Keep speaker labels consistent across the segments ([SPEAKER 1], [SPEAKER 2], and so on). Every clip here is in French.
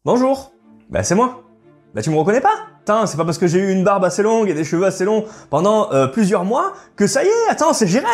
[SPEAKER 1] Bonjour. Bah c'est moi. Bah tu me reconnais pas? Putain, c'est pas parce que j'ai eu une barbe assez longue et des cheveux assez longs pendant plusieurs mois que ça y est, attends, c'est Jérém.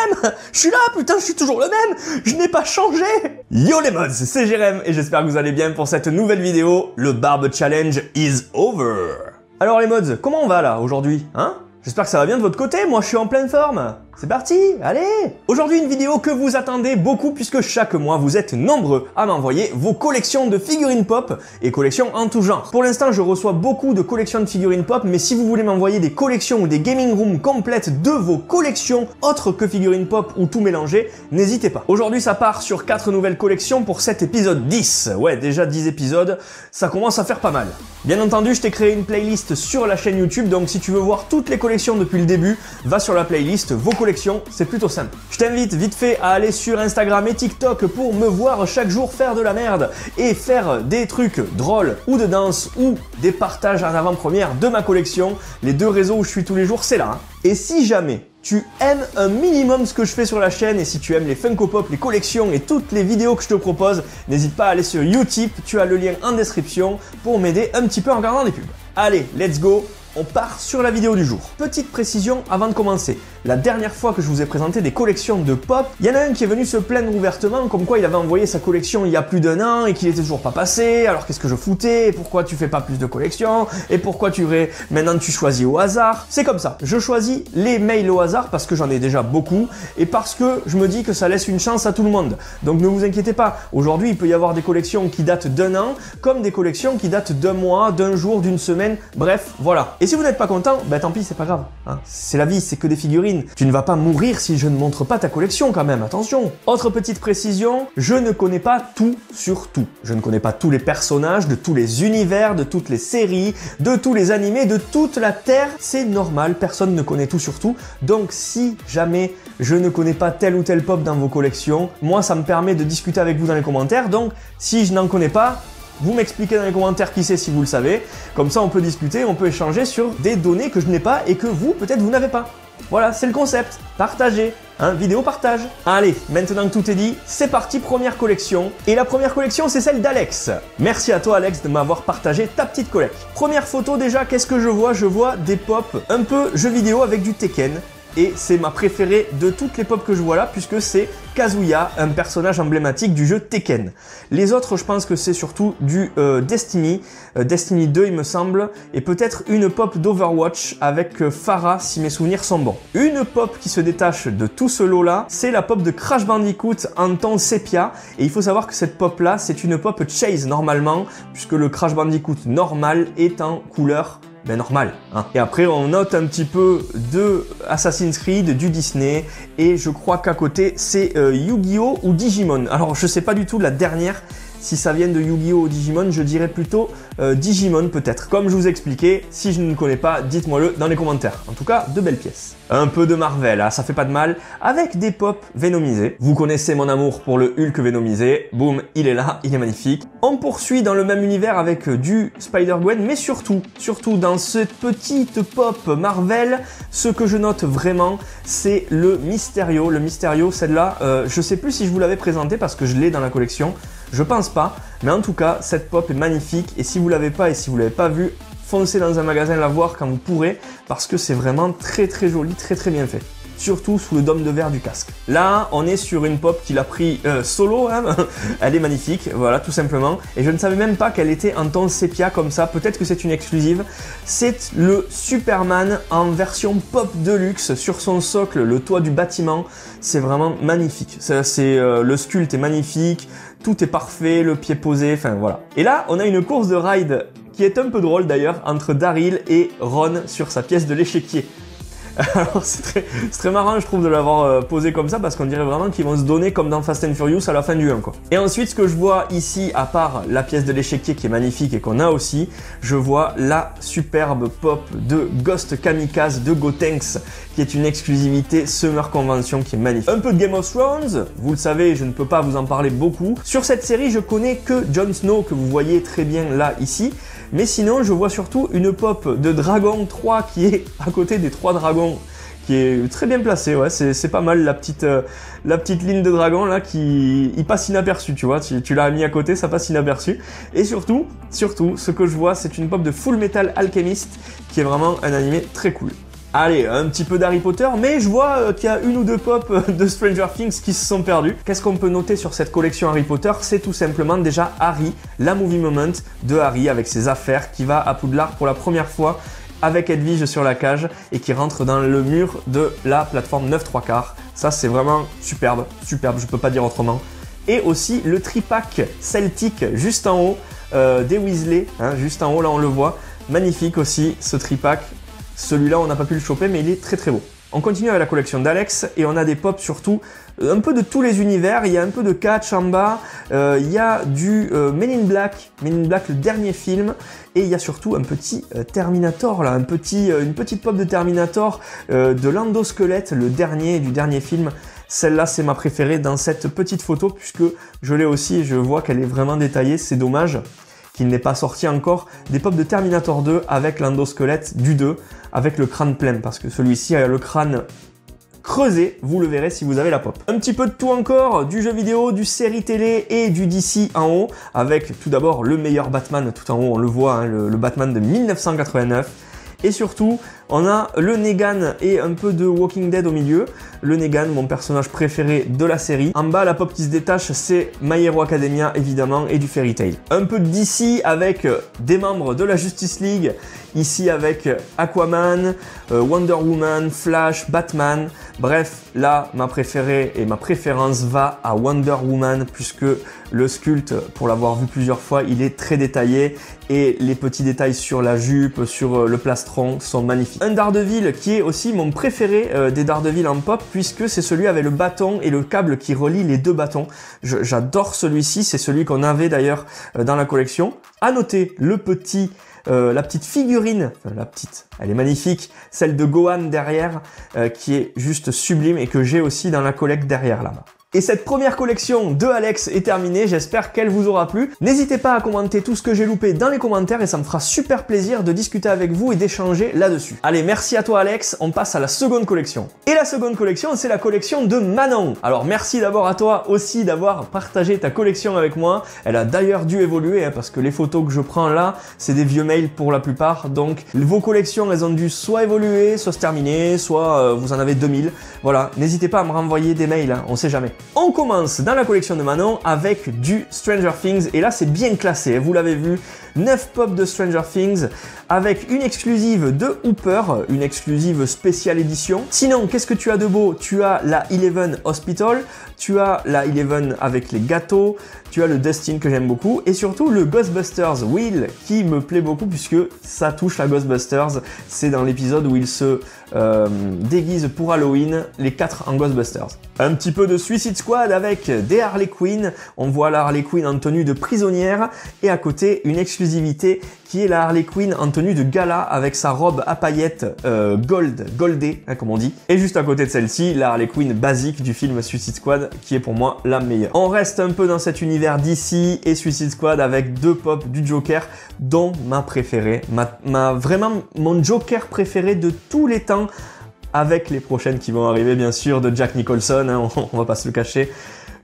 [SPEAKER 1] Je suis là, putain, je suis toujours le même. Je n'ai pas changé. Yo les mods, c'est Jérém et j'espère que vous allez bien pour cette nouvelle vidéo. Le Barbe Challenge is over. Alors les mods, comment on va là aujourd'hui, hein? J'espère que ça va bien de votre côté, moi je suis en pleine forme. C'est parti, allez! Aujourd'hui une vidéo que vous attendez beaucoup puisque chaque mois vous êtes nombreux à m'envoyer vos collections de figurines pop et collections en tout genre. Pour l'instant je reçois beaucoup de collections de figurines pop, mais si vous voulez m'envoyer des collections ou des gaming rooms complètes de vos collections autres que figurines pop ou tout mélanger, n'hésitez pas. Aujourd'hui ça part sur 4 nouvelles collections pour cet épisode 10. Ouais, déjà 10 épisodes, ça commence à faire pas mal. Bien entendu, je t'ai créé une playlist sur la chaîne YouTube, donc si tu veux voir toutes les collections depuis le début, va sur la playlist vos collections, c'est plutôt simple. Je t'invite vite fait à aller sur Instagram et TikTok pour me voir chaque jour faire de la merde et faire des trucs drôles ou de danse ou des partages en avant-première de ma collection. Les deux réseaux où je suis tous les jours, c'est là. Hein. Et si jamais tu aimes un minimum ce que je fais sur la chaîne et si tu aimes les Funko Pop, les collections et toutes les vidéos que je te propose, n'hésite pas à aller sur Utip, tu as le lien en description pour m'aider un petit peu en regardant des pubs. Allez, let's go! On part sur la vidéo du jour. Petite précision avant de commencer. La dernière fois que je vous ai présenté des collections de pop, il y en a un qui est venu se plaindre ouvertement comme quoi il avait envoyé sa collection il y a plus d'un an et qu'il était toujours pas passé, alors qu'est-ce que je foutais, et pourquoi tu fais pas plus de collections, et pourquoi maintenant tu choisis au hasard. C'est comme ça, je choisis les mails au hasard parce que j'en ai déjà beaucoup et parce que je me dis que ça laisse une chance à tout le monde. Donc ne vous inquiétez pas, aujourd'hui il peut y avoir des collections qui datent d'un an, comme des collections qui datent d'un mois, d'un jour, d'une semaine, bref, voilà. Et si vous n'êtes pas content, bah tant pis, c'est pas grave. Hein. C'est la vie, c'est que des figurines. Tu ne vas pas mourir si je ne montre pas ta collection quand même, attention. Autre petite précision, je ne connais pas tout sur tout. Je ne connais pas tous les personnages, de tous les univers, de toutes les séries, de tous les animés, de toute la Terre. C'est normal, personne ne connaît tout sur tout. Donc si jamais je ne connais pas tel ou tel pop dans vos collections, moi ça me permet de discuter avec vous dans les commentaires. Donc si je n'en connais pas, vous m'expliquez dans les commentaires qui c'est si vous le savez. Comme ça, on peut discuter, on peut échanger sur des données que je n'ai pas et que vous, peut-être, vous n'avez pas. Voilà, c'est le concept. Partagez. Hein, vidéo partage. Allez, maintenant que tout est dit, c'est parti, première collection. Et la première collection, c'est celle d'Alex. Merci à toi, Alex, de m'avoir partagé ta petite collecte. Première photo, déjà, qu'est-ce que je vois? Je vois des pop un peu jeux vidéo avec du Tekken. Et c'est ma préférée de toutes les pop que je vois là, puisque c'est Kazuya, un personnage emblématique du jeu Tekken. Les autres, je pense que c'est surtout du Destiny, Destiny 2 il me semble, et peut-être une pop d'Overwatch avec Pharah si mes souvenirs sont bons. Une pop qui se détache de tout ce lot là, c'est la pop de Crash Bandicoot en ton sépia, et il faut savoir que cette pop là, c'est une pop Chase normalement, puisque le Crash Bandicoot normal est en couleur normal. Hein. Et après, on note un petit peu de Assassin's Creed, du Disney, et je crois qu'à côté, c'est Yu-Gi-Oh! Ou Digimon. Alors, je sais pas du tout la dernière, si ça vient de Yu-Gi-Oh! Ou Digimon, je dirais plutôt Digimon peut-être. Comme je vous expliquais, si je ne connais pas, dites-moi-le dans les commentaires. En tout cas, de belles pièces. Un peu de Marvel, hein, ça fait pas de mal, avec des pop vénomisés. Vous connaissez mon amour pour le Hulk vénomisé. Boum, il est là, il est magnifique. On poursuit dans le même univers avec du Spider-Gwen, mais surtout dans cette petite pop Marvel, ce que je note vraiment, c'est le Mysterio. Le Mysterio, celle-là, je sais plus si je vous l'avais présenté parce que je l'ai dans la collection. Je pense pas, mais en tout cas, cette pop est magnifique et si vous l'avez pas et si vous l'avez pas vue, foncez dans un magasin la voir quand vous pourrez parce que c'est vraiment très très joli, très très bien fait. Surtout sous le dôme de verre du casque. Là, on est sur une pop qu'il a pris solo, hein. Elle est magnifique, voilà, tout simplement. Et je ne savais même pas qu'elle était en ton sépia comme ça, peut-être que c'est une exclusive. C'est le Superman en version pop de luxe sur son socle, le toit du bâtiment. C'est vraiment magnifique. Le sculpte est magnifique, tout est parfait, le pied posé, enfin voilà. Et là, on a une course de ride qui est un peu drôle d'ailleurs, entre Daryl et Ron sur sa pièce de l'échiquier. Alors c'est très marrant je trouve de l'avoir posé comme ça parce qu'on dirait vraiment qu'ils vont se donner comme dans Fast and Furious à la fin du 1 quoi. Et ensuite ce que je vois ici, à part la pièce de l'échiquier qui est magnifique et qu'on a aussi, je vois la superbe pop de Ghost Kamikaze de Gotenks qui est une exclusivité Summer Convention qui est magnifique. Un peu de Game of Thrones, vous le savez, je ne peux pas vous en parler beaucoup. Sur cette série je connais que Jon Snow que vous voyez très bien là ici. Mais sinon, je vois surtout une pop de Dragon 3 qui est à côté des 3 dragons qui est très bien placée, ouais, c'est pas mal la petite ligne de dragon là qui il passe inaperçu, tu vois, tu l'as mis à côté, ça passe inaperçu. Et surtout, ce que je vois, c'est une pop de Full Metal Alchemist qui est vraiment un animé très cool. Allez, un petit peu d'Harry Potter, mais je vois qu'il y a une ou deux pop de Stranger Things qui se sont perdues. Qu'est-ce qu'on peut noter sur cette collection Harry Potter? C'est tout simplement déjà Harry, la movie moment de Harry avec ses affaires qui va à Poudlard pour la première fois avec Edwige sur la cage et qui rentre dans le mur de la plateforme 9/3. Ça c'est vraiment superbe, je peux pas dire autrement. Et aussi le tripack celtique juste en haut des Weasley, hein, juste en haut là on le voit. Magnifique aussi ce tripack. Celui-là, on n'a pas pu le choper, mais il est très très beau. On continue avec la collection d'Alex et on a des pops surtout un peu de tous les univers. Il y a un peu de Catch en bas, il y a du Men in Black, le dernier film, et il y a surtout un petit Terminator là, une petite pop de Terminator de l'endosquelette, le dernier du dernier film. Celle-là, c'est ma préférée dans cette petite photo puisque je l'ai aussi et je vois qu'elle est vraiment détaillée. C'est dommage qu'il n'ait pas sorti encore des pops de Terminator 2 avec l'endosquelette du 2, avec le crâne plein, parce que celui-ci a le crâne creusé, vous le verrez si vous avez la pop. Un petit peu de tout encore, du jeu vidéo, du série télé et du DC en haut, avec tout d'abord le meilleur Batman tout en haut, on le voit, hein, le Batman de 1989. Et surtout, on a le Negan et un peu de Walking Dead au milieu. Le Negan, mon personnage préféré de la série. En bas, la pop qui se détache, c'est My Hero Academia, évidemment, et du Fairy Tail. Un peu de DC avec des membres de la Justice League. Ici avec Aquaman, Wonder Woman, Flash, Batman. Bref, là, ma préférée et ma préférence va à Wonder Woman, puisque le sculpte, pour l'avoir vu plusieurs fois, il est très détaillé. Et les petits détails sur la jupe, sur le plastron sont magnifiques. Un Daredevil qui est aussi mon préféré des Daredevil en pop, puisque c'est celui avec le bâton et le câble qui relie les deux bâtons. J'adore celui-ci, c'est celui qu'on avait d'ailleurs dans la collection. À noter le petit... la petite figurine, elle est magnifique, celle de Gohan derrière, qui est juste sublime et que j'ai aussi dans la collecte derrière là-bas. Et cette première collection de Alex est terminée, j'espère qu'elle vous aura plu. N'hésitez pas à commenter tout ce que j'ai loupé dans les commentaires et ça me fera super plaisir de discuter avec vous et d'échanger là-dessus. Allez, merci à toi Alex, on passe à la seconde collection. Et la seconde collection, c'est la collection de Manon. Alors merci d'abord à toi aussi d'avoir partagé ta collection avec moi. Elle a d'ailleurs dû évoluer hein, parce que les photos que je prends là, c'est des vieux mails pour la plupart. Donc vos collections, elles ont dû soit évoluer, soit se terminer, soit vous en avez 2000. Voilà, n'hésitez pas à me renvoyer des mails, hein, on sait jamais. On commence dans la collection de Manon avec du Stranger Things et là c'est bien classé, vous l'avez vu, 9 pop de Stranger Things avec une exclusive de Hooper, une exclusive spéciale édition. Sinon, qu'est-ce que tu as de beau? Tu as la Eleven Hospital, tu as la Eleven avec les gâteaux, tu as le Dustin que j'aime beaucoup et surtout le Ghostbusters Wheel qui me plaît beaucoup puisque ça touche la Ghostbusters. C'est dans l'épisode où ils se déguisent pour Halloween, les 4 en Ghostbusters. Un petit peu de Suicide Squad avec des Harley Quinn. On voit la Harley Quinn en tenue de prisonnière et à côté une exclusivité qui est la Harley Quinn en tenue de gala avec sa robe à paillettes goldée, hein, comme on dit. Et juste à côté de celle-ci, la Harley Quinn basique du film Suicide Squad qui est pour moi la meilleure. On reste un peu dans cet univers DC et Suicide Squad avec 2 pop du Joker dont ma préférée, vraiment mon Joker préféré de tous les temps avec les prochaines qui vont arriver bien sûr de Jack Nicholson, hein, on va pas se le cacher.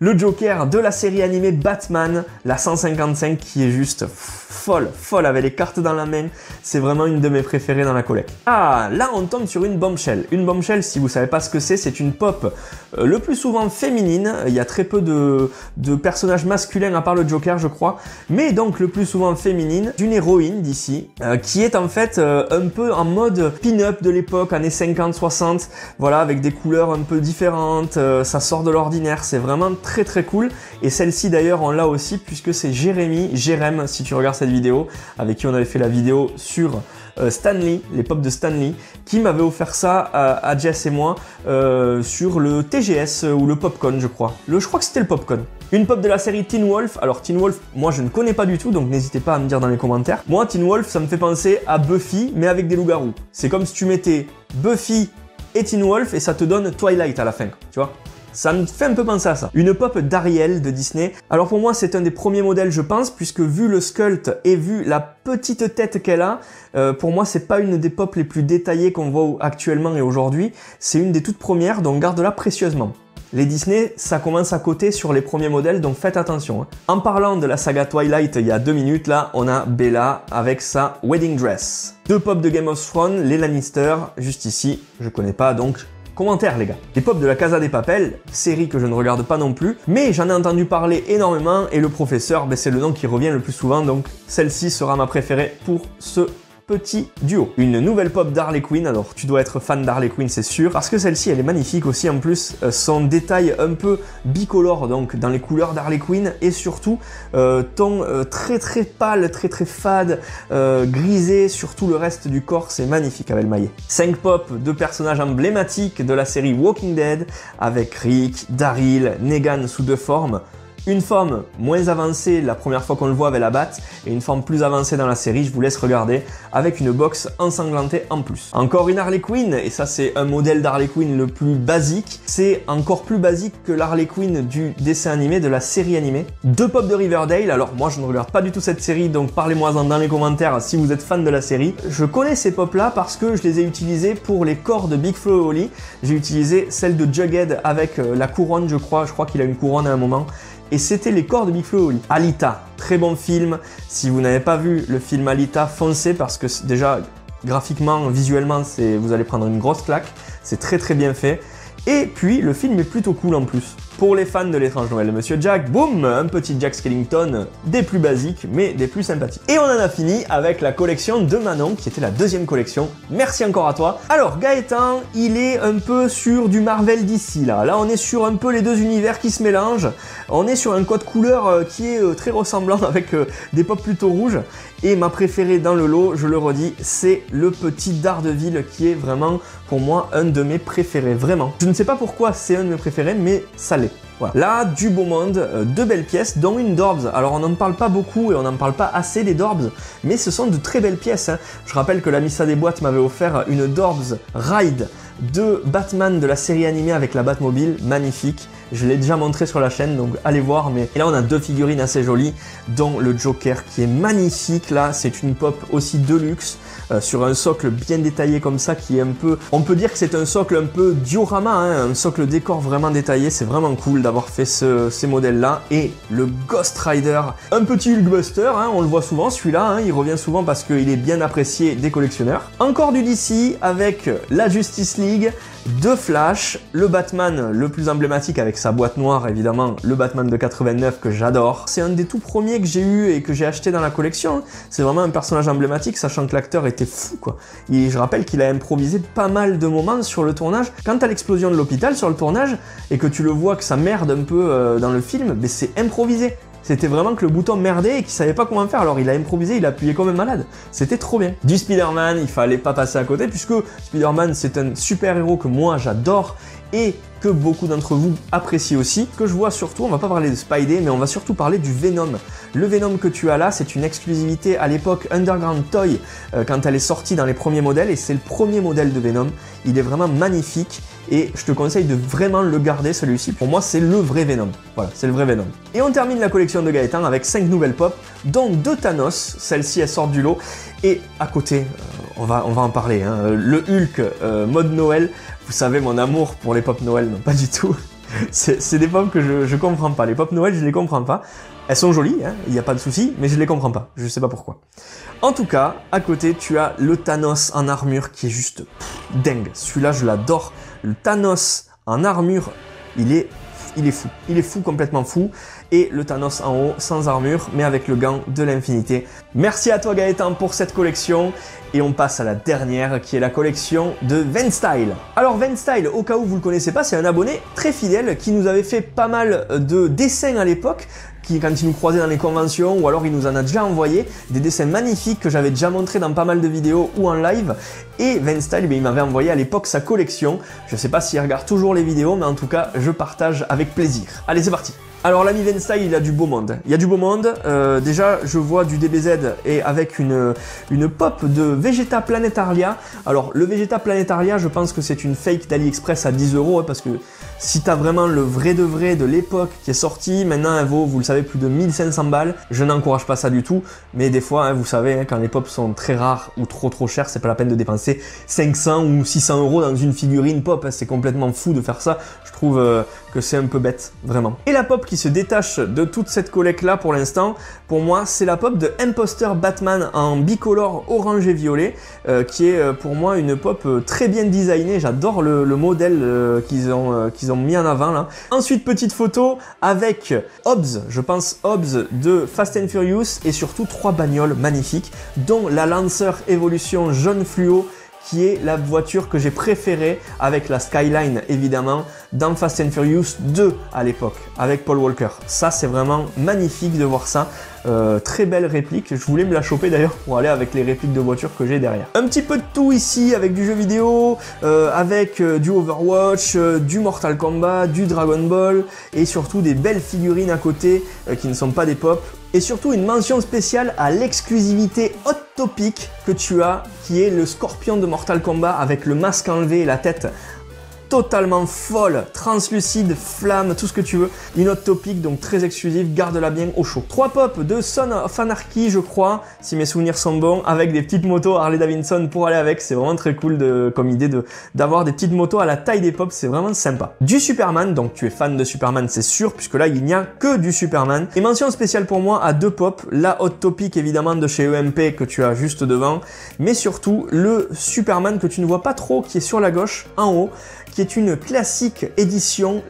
[SPEAKER 1] Le Joker de la série animée Batman, la 155 qui est juste folle avec les cartes dans la main. C'est vraiment une de mes préférées dans la collecte. Ah, là on tombe sur une bombshell. Une bombshell, si vous savez pas ce que c'est une pop le plus souvent féminine. Il y a très peu de personnages masculins à part le Joker, je crois. Mais donc le plus souvent féminine, d'une héroïne d'ici, qui est en fait un peu en mode pin-up de l'époque, années 50-60. Voilà, avec des couleurs un peu différentes. Ça sort de l'ordinaire, c'est vraiment très cool. Et celle-ci d'ailleurs, on l'a aussi puisque c'est Jérém, si tu regardes cette vidéo, avec qui on avait fait la vidéo sur Stanley, les pop de Stanley, qui m'avait offert ça à Jess et moi sur le TGS ou le Popcorn, je crois. Je crois que c'était le Popcorn. Une pop de la série Teen Wolf. Alors Teen Wolf, moi je ne connais pas du tout, donc n'hésitez pas à me dire dans les commentaires. Moi, Teen Wolf, ça me fait penser à Buffy, mais avec des loups-garous. C'est comme si tu mettais Buffy et Teen Wolf et ça te donne Twilight à la fin, tu vois. Ça me fait un peu penser à ça. Une pop d'Ariel de Disney. Alors pour moi, c'est un des premiers modèles, je pense, puisque vu le sculpt et vu la petite tête qu'elle a, pour moi, c'est pas une des pop les plus détaillées qu'on voit actuellement et aujourd'hui. C'est une des toutes premières, donc garde-la précieusement. Les Disney, ça commence à côté sur les premiers modèles, donc faites attention. En parlant de la saga Twilight il y a 2 minutes, là, on a Bella avec sa wedding dress. 2 pop de Game of Thrones, les Lannister, juste ici, je connais pas, donc commentaires les gars. Les pop de la Casa des Papel, série que je ne regarde pas non plus, mais j'en ai entendu parler énormément, et le professeur, c'est le nom qui revient le plus souvent, donc celle-ci sera ma préférée pour ce petit duo. Une nouvelle pop d'Harley Quinn, alors tu dois être fan d'Harley Quinn c'est sûr, parce que celle-ci elle est magnifique aussi en plus, son détail un peu bicolore donc dans les couleurs d'Harley Quinn et surtout ton très pâle, très fade, grisé sur tout le reste du corps, c'est magnifique avec le maillet. 5 pop de personnages emblématiques de la série Walking Dead avec Rick, Daryl, Negan sous 2 formes. Une forme moins avancée la première fois qu'on le voit avec la batte et une forme plus avancée dans la série, je vous laisse regarder, avec une box ensanglantée en plus. Encore une Harley Quinn, et ça c'est un modèle d'Harley Quinn le plus basique, c'est encore plus basique que l'Harley Quinn du dessin animé, de la série animée. 2 pop de Riverdale, alors moi je ne regarde pas du tout cette série, donc parlez-moi-en dans les commentaires si vous êtes fan de la série. Je connais ces pop là parce que je les ai utilisés pour les corps de Big Flo et Oli. J'ai utilisé celle de Jughead avec la couronne je crois qu'il a une couronne à un moment. Et c'était les corps de Big Flo et Oli. Alita, très bon film. Si vous n'avez pas vu le film Alita, foncez parce que déjà, graphiquement, visuellement, vous allez prendre une grosse claque. C'est très bien fait. Et puis, le film est plutôt cool en plus. Pour les fans de l'étrange Noël de Monsieur Jack, boum, un petit Jack Skellington, des plus basiques, mais des plus sympathiques. Et on en a fini avec la collection de Manon, qui était la 2e collection. Merci encore à toi. Alors, Gaëtan, il est un peu sur du Marvel d'ici, là. Là, on est sur un peu les 2 univers qui se mélangent. On est sur un code couleur qui est très ressemblant avec des pop plutôt rouges. Et ma préférée dans le lot, je le redis, c'est le petit Daredevil qui est vraiment, pour moi, un de mes préférés, vraiment. Je ne sais pas pourquoi c'est un de mes préférés, mais ça l'est. Voilà. Là, du beau monde, 2 belles pièces, dont une Dorbs. Alors on n'en parle pas beaucoup et on n'en parle pas assez des Dorbs, mais ce sont de très belles pièces. Hein. Je rappelle que la Missa des Boîtes m'avait offert une Dorbs Ride de Batman de la série animée avec la Batmobile, magnifique. Je l'ai déjà montré sur la chaîne, donc allez voir. Mais et là, on a 2 figurines assez jolies, dont le Joker qui est magnifique. Là, c'est une pop aussi de luxe, sur un socle bien détaillé comme ça, qui est un peu... On peut dire que c'est un socle un peu diorama, hein, un socle décor vraiment détaillé. C'est vraiment cool d'avoir fait ces modèles-là. Et le Ghost Rider, un petit Hulkbuster, hein, on le voit souvent celui-là, hein, il revient souvent parce qu'il est bien apprécié des collectionneurs. Encore du DC avec la Justice League, 2 Flash, le Batman le plus emblématique avec sa boîte noire évidemment, le Batman de 89 que j'adore. C'est un des tout premiers que j'ai eu et que j'ai acheté dans la collection. C'est vraiment un personnage emblématique, sachant que l'acteur était fou quoi. Et je rappelle qu'il a improvisé pas mal de moments sur le tournage. Quand t'as l'explosion de l'hôpital sur le tournage et que tu le vois que ça merde un peu dans le film, mais c'est improvisé. C'était vraiment que le bouton merdait et qu'il savait pas comment faire, alors il a improvisé, il a appuyé comme un malade. C'était trop bien. Du Spider-Man, il fallait pas passer à côté puisque Spider-Man c'est un super héros que moi j'adore et que beaucoup d'entre vous apprécient aussi. Que je vois surtout, on va pas parler de Spidey, mais on va surtout parler du Venom. Le Venom que tu as là, c'est une exclusivité à l'époque Underground Toy, quand elle est sortie dans les premiers modèles, et c'est le premier modèle de Venom. Il est vraiment magnifique, et je te conseille de vraiment le garder celui-ci. Pour moi, c'est le vrai Venom. Voilà, c'est le vrai Venom. Et on termine la collection de Gaëtan avec 5 nouvelles pop, dont 2 Thanos. Celle-ci, elle sort du lot. Et à côté, on va en parler, hein, le Hulk mode Noël. Vous savez mon amour pour les pop Noël, non pas du tout. C'est des pop que je comprends pas. Les pop Noël, je les comprends pas. Elles sont jolies, hein, il n'y a pas de souci, mais je les comprends pas. Je sais pas pourquoi. En tout cas, à côté, tu as le Thanos en armure qui est juste dingue. Celui-là, je l'adore. Le Thanos en armure, il est fou. Il est fou, complètement fou. Et le Thanos en haut, sans armure, mais avec le gant de l'infinité. Merci à toi Gaëtan pour cette collection. Et on passe à la dernière, qui est la collection de Venstyle. Alors Venstyle, au cas où vous le connaissez pas, c'est un abonné très fidèle qui nous avait fait pas mal de dessins à l'époque, quand il nous croisait dans les conventions, ou alors il nous en a déjà envoyé des dessins magnifiques que j'avais déjà montré dans pas mal de vidéos ou en live. Et Venstyle, il m'avait envoyé à l'époque sa collection. Je sais pas s'il regarde toujours les vidéos, mais en tout cas, je partage avec plaisir. Allez, c'est parti. Alors l'ami Venstyle, il a du beau monde. Il y a du beau monde. Déjà, je vois du DBZ et avec une pop de Vegeta Planetaria. Alors le Vegeta Planetaria, je pense que c'est une fake d'AliExpress à 10 €, hein, parce que Si t'as vraiment le vrai de vrai de l'époque qui est sorti, maintenant elle vaut, vous le savez, plus de 1500 balles. Je n'encourage pas ça du tout, mais des fois, hein, vous savez, hein, quand les pop sont très rares ou trop chers, c'est pas la peine de dépenser 500 ou 600 euros dans une figurine pop. Hein, c'est complètement fou de faire ça. Je trouve que c'est un peu bête, vraiment. Et la pop qui se détache de toute cette collecte là pour l'instant, pour moi, c'est la pop de Imposter Batman en bicolore orange et violet, qui est pour moi une pop très bien designée. J'adore le modèle qu'ils ont mis en avant là. Ensuite, petite photo avec Hobbs, je pense Hobbs de Fast and Furious, et surtout 3 bagnoles magnifiques, dont la Lancer Evolution jaune fluo, qui est la voiture que j'ai préférée avec la Skyline évidemment dans Fast and Furious 2 à l'époque avec Paul Walker. Ça c'est vraiment magnifique de voir ça. Très belle réplique, je voulais me la choper d'ailleurs pour aller avec les répliques de voitures que j'ai derrière. Un petit peu de tout ici avec du jeu vidéo, avec du Overwatch, du Mortal Kombat, du Dragon Ball et surtout des belles figurines à côté qui ne sont pas des pop. Et surtout une mention spéciale à l'exclusivité Hot Topic que tu as, qui est le Scorpion de Mortal Kombat avec le masque enlevé et la tête totalement folle, translucide, flamme, tout ce que tu veux. Une Hot Topic, donc très exclusive, garde-la bien au chaud. 3 pop de Son of Anarchy, je crois, si mes souvenirs sont bons, avec des petites motos Harley Davidson pour aller avec. C'est vraiment très cool comme idée d'avoir des petites motos à la taille des pop, c'est vraiment sympa. Du Superman, donc tu es fan de Superman, c'est sûr, puisque là, il n'y a que du Superman. Et mention spéciale pour moi à 2 pop, la Hot Topic évidemment de chez EMP que tu as juste devant, mais surtout le Superman que tu ne vois pas trop, qui est sur la gauche, en haut, qui est une classique édition,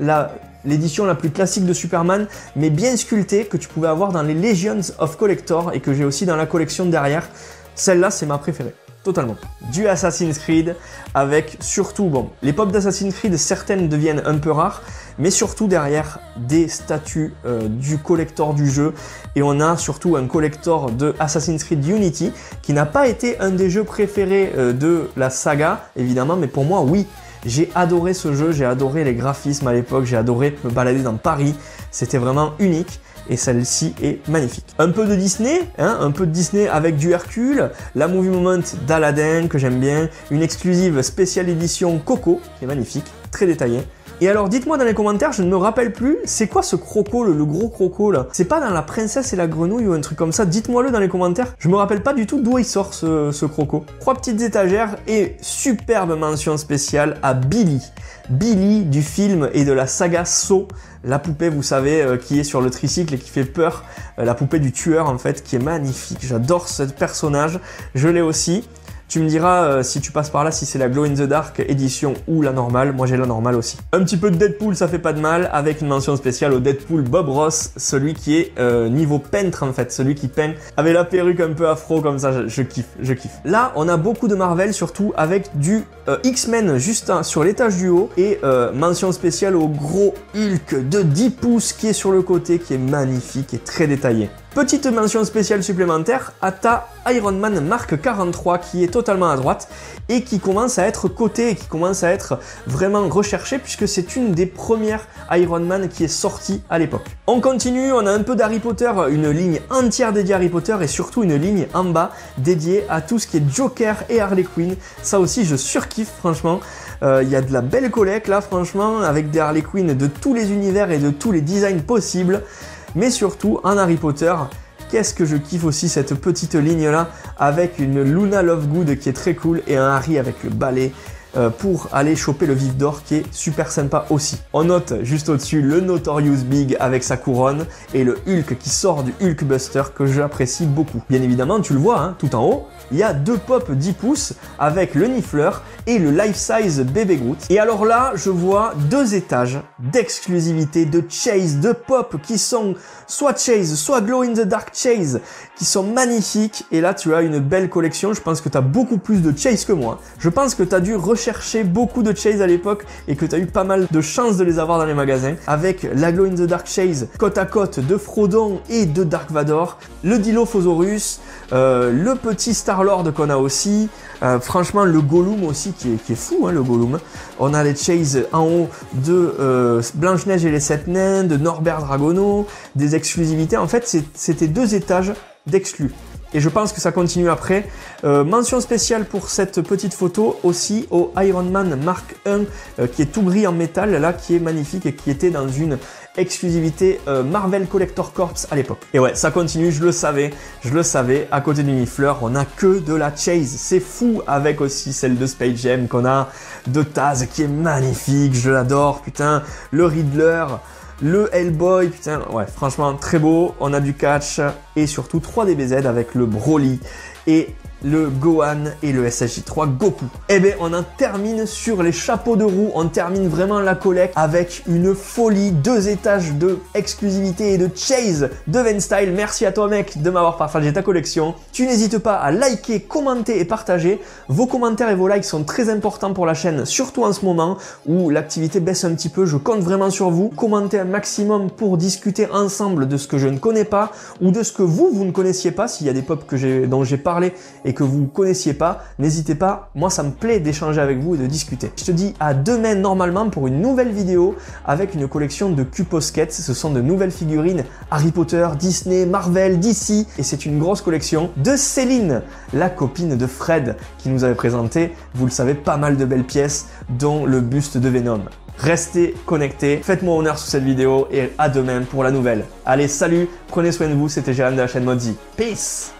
[SPEAKER 1] l'édition la plus classique de Superman, mais bien sculptée, que tu pouvais avoir dans les Legions of Collector et que j'ai aussi dans la collection derrière. Celle-là, c'est ma préférée, totalement. Du Assassin's Creed, avec surtout, bon, les pop d'Assassin's Creed, certaines deviennent un peu rares, mais surtout derrière des statues du collector du jeu. Et on a surtout un collector de Assassin's Creed Unity, qui n'a pas été un des jeux préférés de la saga, évidemment, mais pour moi, oui. J'ai adoré ce jeu, j'ai adoré les graphismes à l'époque, j'ai adoré me balader dans Paris, c'était vraiment unique et celle-ci est magnifique. Un peu de Disney, hein, un peu de Disney avec du Hercule, la Movie Moment d'Aladdin que j'aime bien, une exclusive spéciale édition Coco qui est magnifique, très détaillée. Et alors dites-moi dans les commentaires, je ne me rappelle plus, c'est quoi ce croco, le gros croco là? C'est pas dans La Princesse et la Grenouille ou un truc comme ça? Dites-moi-le dans les commentaires, je me rappelle pas du tout d'où il sort ce croco. 3 petites étagères et superbe mention spéciale à Billy. Billy du film et de la saga Saw, la poupée vous savez qui est sur le tricycle et qui fait peur, la poupée du tueur en fait, qui est magnifique. J'adore ce personnage, je l'ai aussi. Tu me diras si tu passes par là si c'est la Glow in the Dark édition ou la normale. Moi j'ai la normale aussi. Un petit peu de Deadpool, ça fait pas de mal, avec une mention spéciale au Deadpool Bob Ross, celui qui est niveau peintre en fait, celui qui peint avec la perruque un peu afro comme ça, je kiffe, je kiffe. Là on a beaucoup de Marvel, surtout avec du X-Men juste sur l'étage du haut, et mention spéciale au gros Hulk de 10 pouces qui est sur le côté, qui est magnifique et très détaillé. Petite mention spéciale supplémentaire à ta Iron Man Mark 43 qui est totalement à droite et qui commence à être cotée et qui commence à être vraiment recherchée puisque c'est une des premières Iron Man qui est sortie à l'époque. On continue, on a un peu d'Harry Potter, une ligne entière dédiée à Harry Potter et surtout une ligne en bas dédiée à tout ce qui est Joker et Harley Quinn. Ça aussi je surkiffe franchement. Il y a de la belle collecte là franchement avec des Harley Quinn de tous les univers et de tous les designs possibles. Mais surtout en Harry Potter, qu'est-ce que je kiffe aussi cette petite ligne là avec une Luna Lovegood qui est très cool et un Harry avec le balai pour aller choper le vif d'or qui est super sympa aussi. On note juste au-dessus le Notorious Big avec sa couronne et le Hulk qui sort du Hulkbuster que j'apprécie beaucoup. Bien évidemment, tu le vois, hein, tout en haut, il y a 2 pop 10 pouces avec le Niffleur et le Life Size Bébé Groot. Et alors là, je vois 2 étages d'exclusivité, de chase, de pop qui sont soit chase, soit glow in the dark chase, qui sont magnifiques. Et là, tu as une belle collection. Je pense que tu as beaucoup plus de chase que moi. Je pense que tu as dû rechercher beaucoup de chase à l'époque et que tu as eu pas mal de chance de les avoir dans les magasins. Avec la glow in the dark chase côte à côte de Frodon et de Dark Vador, le Dilophosaurus, le petit Star-Lord qu'on a aussi, franchement le Gollum aussi qui est fou, hein, le Gollum. On a les chases en haut de Blanche-Neige et les 7 nains, de Norbert Dragono, des exclusivités. En fait, c'était 2 étages d'exclus. Et je pense que ça continue après. Mention spéciale pour cette petite photo aussi au Iron Man Mark I qui est tout gris en métal là, qui est magnifique et qui était dans une exclusivité Marvel Collector Corps à l'époque. Et ouais, ça continue, je le savais, à côté du Niffler, on a que de la Chase, c'est fou, avec aussi celle de Space Jam qu'on a, de Taz qui est magnifique, je l'adore, putain, le Riddler, le Hellboy, putain, ouais, franchement, très beau, on a du catch, et surtout 3 DBZ avec le Broly, et le Gohan et le SSJ3 Goku. Et bien on en termine sur les chapeaux de roue, on termine vraiment la collecte avec une folie, 2 étages de exclusivité et de chase de Venstyle. Merci à toi mec de m'avoir partagé ta collection. Tu n'hésites pas à liker, commenter et partager. Vos commentaires et vos likes sont très importants pour la chaîne, surtout en ce moment où l'activité baisse un petit peu. Je compte vraiment sur vous. Commentez un maximum pour discuter ensemble de ce que je ne connais pas ou de ce que vous ne connaissiez pas. S'il y a des pop dont j'ai parlé et que vous ne connaissiez pas, n'hésitez pas, moi ça me plaît d'échanger avec vous et de discuter. Je te dis à demain normalement pour une nouvelle vidéo avec une collection de Cuposquettes. Ce sont de nouvelles figurines Harry Potter, Disney, Marvel, DC et c'est une grosse collection de Céline, la copine de Fred qui nous avait présenté, vous le savez, pas mal de belles pièces dont le buste de Venom. Restez connectés, faites-moi honneur sous cette vidéo et à demain pour la nouvelle. Allez, salut, prenez soin de vous, c'était Jérém de la chaîne Modzy. Peace!